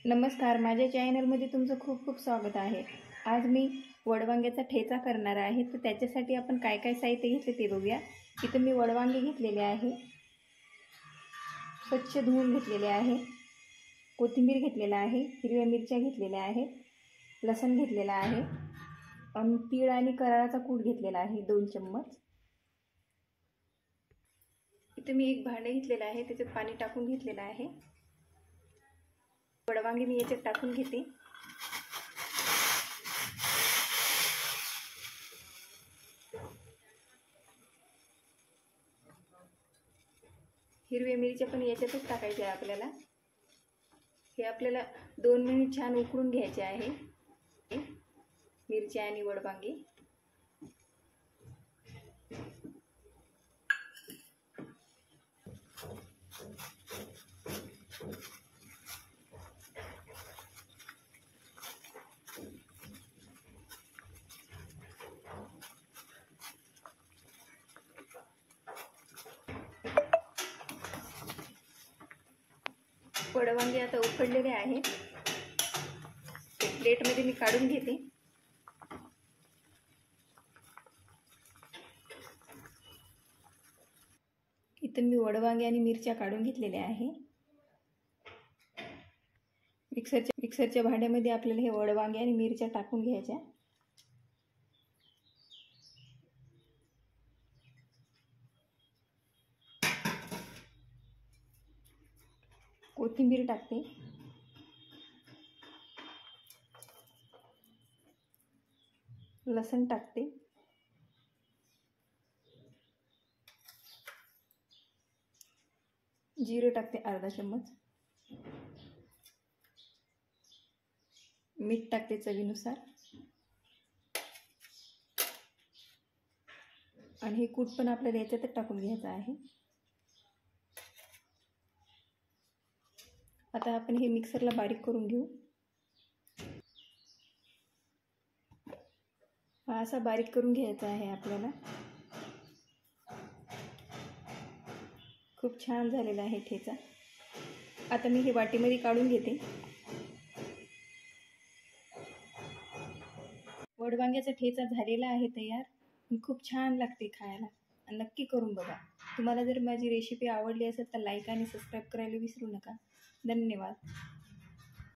नमस्कार, माझ्या चॅनलमध्ये तुमचं खूप खूप स्वागत आहे। आज मी वडवांग्याचा ठेचा करणार आहे। तर त्याच्यासाठी आपण काय काय साहित्य घेतले ते बघूया। इथं मी वडवांगे घेतलेले आहे, स्वच्छ धुवून घेतलेले आहे, कोथिंबीर घेतलेला आहे, हिरव्या मिरच्या घेतलेल्या आहे, लसूण घेतलेला आहे आणि तीळ आणि कराळाचा कूट घेतलेला आहे 2 चम्मच। इथे मी एक भांडे घेतलेलं आहे, त्याच्यात पाणी टाकून घेतलेलं आहे। वडवांगे मी याच्यात टाकून घेते। हिरव्या मिरच्या पण याच्यातच टाकायच्या आहे आपल्याला। हे आपल्याला 2 मिनिट छान उकळून घ्यायचे आहे मिरच्या आणि वडवांगे। वडवांगे आता उकडलेले आहेत, प्लेटमध्ये मी काढून घेते। इथे मी वडवांगे आणि मिरच्या काढून घेतलेल्या आहे। मिक्सरच्या भांड्यामध्ये आपल्याला हे वडवांगे आणि मिरच्या टाकून घ्यायच्या। कोथिंबीर टाकते, लसूण टाकते, जिरे टाकते अर्धा चम्मच, मीठ टाकते चवीनुसार आणि हे कूट पण आपल्याला याच्यात टाकून घ्यायचं आहे। आता आपण हे मिक्सरला बारीक करून घेऊ। असा बारीक करून घ्यायचा आहे आपल्याला। खूप छान झालेला आहे ठेचा। आता मी हे वाटीमध्ये काढून घेते। वडवांग्याचा ठेचा झालेला आहे तयार, खूप छान लागते खायला। नक्की करून बघा। तुम्हाला जर माझी रेसिपी आवडली असेल तर लाईक आणि सबस्क्राईब करायला विसरू नका। धन्यवाद।